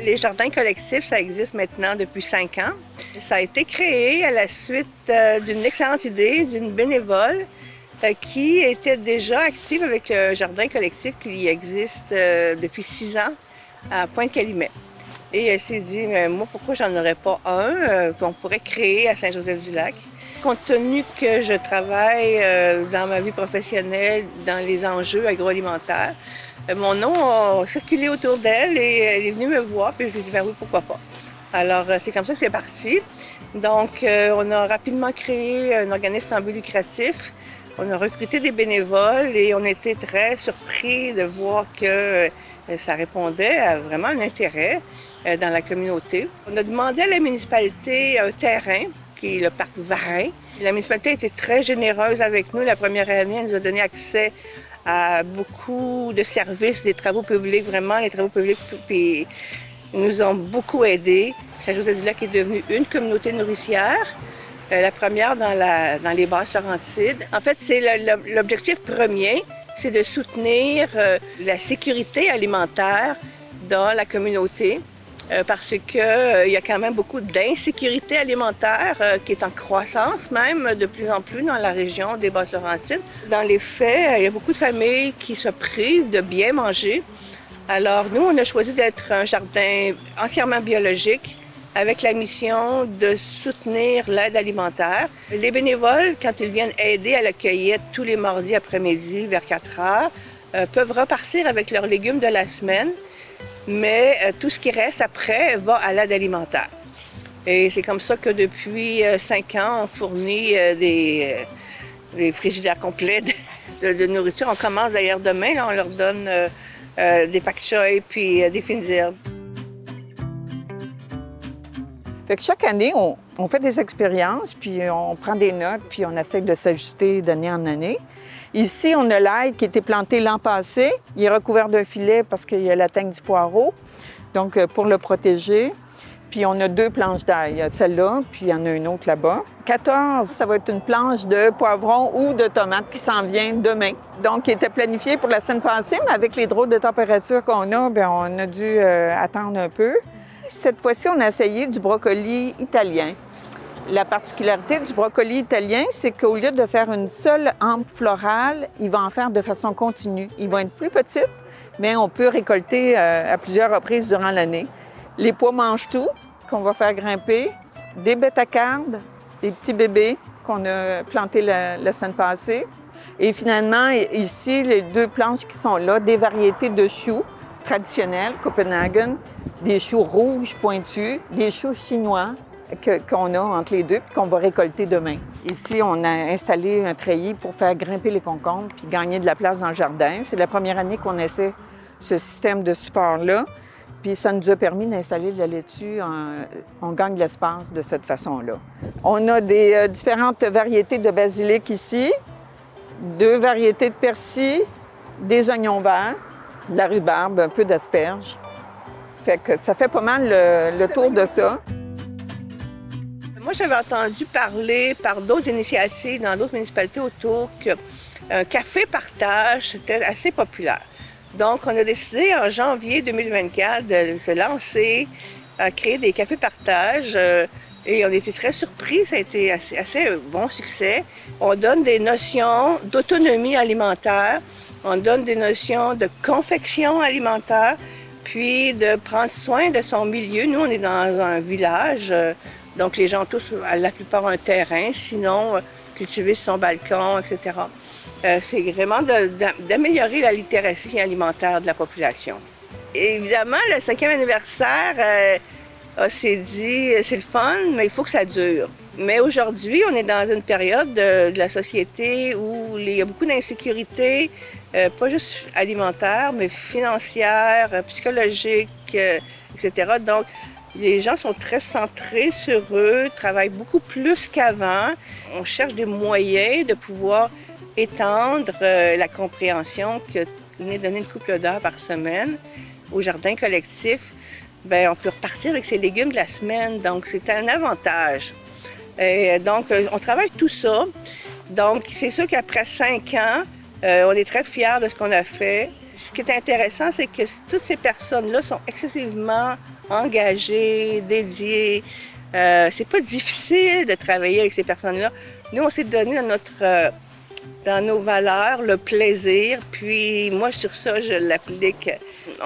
Les jardins collectifs, ça existe maintenant depuis 5 ans. Ça a été créé à la suite d'une excellente idée d'une bénévole qui était déjà active avec le jardin collectif qui existe depuis 6 ans à Pointe-Calumet. Et elle s'est dit, mais moi, pourquoi j'en aurais pas un qu'on pourrait créer à Saint-Joseph-du-Lac? Compte tenu que je travaille dans ma vie professionnelle dans les enjeux agroalimentaires, mon nom a circulé autour d'elle et elle est venue me voir, puis je lui ai dit, ben oui, pourquoi pas. Alors, c'est comme ça que c'est parti. Donc, on a rapidement créé un organisme sans but lucratif. On a recruté des bénévoles et on était très surpris de voir que ça répondait à vraiment un intérêt dans la communauté. On a demandé à la municipalité un terrain, qui est le parc Varin. La municipalité a été très généreuse avec nous. La première année, elle nous a donné accès à beaucoup de services, des travaux publics. Vraiment, les travaux publics puis, nous ont beaucoup aidés. Saint-Joseph-du-Lac est devenu une communauté nourricière, la première dans les Basses-Laurentides. En fait, c'est l'objectif premier, c'est de soutenir la sécurité alimentaire dans la communauté. Parce qu'il y a quand même beaucoup d'insécurité alimentaire qui est en croissance même de plus en plus dans la région des Basses-Laurentides. Dans les faits, il y a beaucoup de familles qui se privent de bien manger. Alors nous, on a choisi d'être un jardin entièrement biologique avec la mission de soutenir l'aide alimentaire. Les bénévoles, quand ils viennent aider à la cueillette tous les mardis après-midi vers 4 heures, peuvent repartir avec leurs légumes de la semaine. Mais tout ce qui reste après va à l'aide alimentaire. Et c'est comme ça que depuis 5 ans, on fournit des frigidaires complets de nourriture. On commence d'ailleurs demain, là, on leur donne des pak choy puis des fines herbes. Fait que chaque année, on fait des expériences, puis on prend des notes, puis on essaie de s'ajuster d'année en année. Ici, on a l'ail qui a été planté l'an passé. Il est recouvert d'un filet parce qu'il y a la teigne du poireau, donc pour le protéger. Puis on a 2 planches d'ail, celle-là, puis il y en a une autre là-bas. 14, ça va être une planche de poivron ou de tomates qui s'en vient demain. Donc, il était planifié pour la semaine passée, mais avec les drôles de température qu'on a, bien, on a dû attendre un peu. Cette fois-ci, on a essayé du brocoli italien. La particularité du brocoli italien, c'est qu'au lieu de faire une seule hampe florale, il va en faire de façon continue. Ils vont être plus petites, mais on peut récolter à plusieurs reprises durant l'année. Les pois mangent tout, qu'on va faire grimper, des bêta-cardes, des petits bébés qu'on a plantés la semaine passée. Et finalement, ici, les 2 planches qui sont là, des variétés de choux traditionnels, Copenhagen, des choux rouges pointus, des choux chinois, qu'on a entre les 2 puis qu'on va récolter demain. Ici, on a installé un treillis pour faire grimper les concombres puis gagner de la place dans le jardin. C'est la première année qu'on essaie ce système de support-là. Puis ça nous a permis d'installer de la laitue. On gagne de l'espace de cette façon-là. On a des différentes variétés de basilic ici, 2 variétés de persil, des oignons verts, de la rhubarbe, un peu d'asperges. Fait que ça fait pas mal le tour de ça. Moi, j'avais entendu parler par d'autres initiatives dans d'autres municipalités autour qu'un café partage, c'était assez populaire. Donc, on a décidé en janvier 2024 de se lancer à créer des cafés partage et on était très surpris, ça a été assez bon succès. On donne des notions d'autonomie alimentaire, on donne des notions de confection alimentaire, puis de prendre soin de son milieu. Nous, on est dans un village. Donc, les gens ont tous, la plupart, un terrain, sinon cultiver sur son balcon, etc. C'est vraiment d'améliorer la littératie alimentaire de la population. Et évidemment, le 5e anniversaire, s'est dit, c'est le fun, mais il faut que ça dure. Mais aujourd'hui, on est dans une période de la société où il y a beaucoup d'insécurité, pas juste alimentaire, mais financière, psychologique, etc. Donc, les gens sont très centrés sur eux, travaillent beaucoup plus qu'avant. On cherche des moyens de pouvoir étendre la compréhension que donner une couple d'heures par semaine au jardin collectif. Bien, on peut repartir avec ses légumes de la semaine, donc c'est un avantage. Et donc, on travaille tout ça. Donc, c'est sûr qu'après 5 ans, on est très fiers de ce qu'on a fait. Ce qui est intéressant, c'est que toutes ces personnes-là sont excessivement engagés, dédiés. C'est pas difficile de travailler avec ces personnes-là. Nous, on s'est donné dans nos valeurs le plaisir, puis moi, sur ça, je l'applique.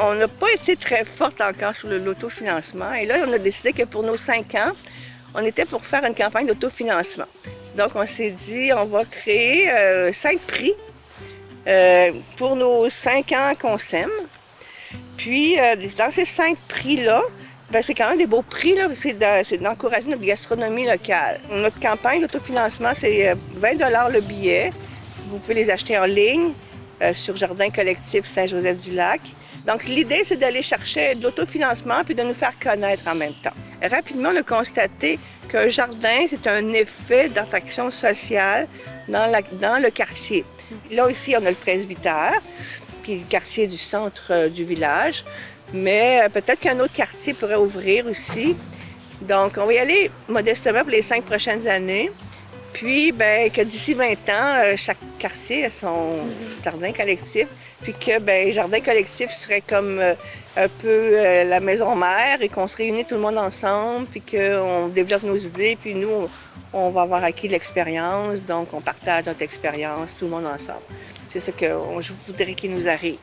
On n'a pas été très forte encore sur l'autofinancement, et là, on a décidé que pour nos 5 ans, on était pour faire une campagne d'autofinancement. Donc, on s'est dit, on va créer 5 prix pour nos 5 ans qu'on sème. Puis, dans ces 5 prix-là, c'est quand même des beaux prix, c'est d'encourager notre gastronomie locale. Notre campagne d'autofinancement, c'est 20 $ le billet. Vous pouvez les acheter en ligne sur Jardin Collectif Saint-Joseph-du-Lac. Donc, l'idée, c'est d'aller chercher de l'autofinancement puis de nous faire connaître en même temps. Rapidement, on a constaté qu'un jardin, c'est un effet d'attraction sociale dans le quartier. Là, ici, on a le presbytère, qui est le quartier du centre du village. Mais peut-être qu'un autre quartier pourrait ouvrir aussi. Donc, on va y aller modestement pour les 5 prochaines années. Puis, que d'ici 20 ans, chaque quartier a son jardin collectif. Puis que, jardin collectif serait comme un peu la maison mère et qu'on se réunit tout le monde ensemble, puis qu'on développe nos idées. Puis nous, on va avoir acquis l'expérience. Donc, on partage notre expérience, tout le monde ensemble. C'est ce que je voudrais qu'il nous arrive.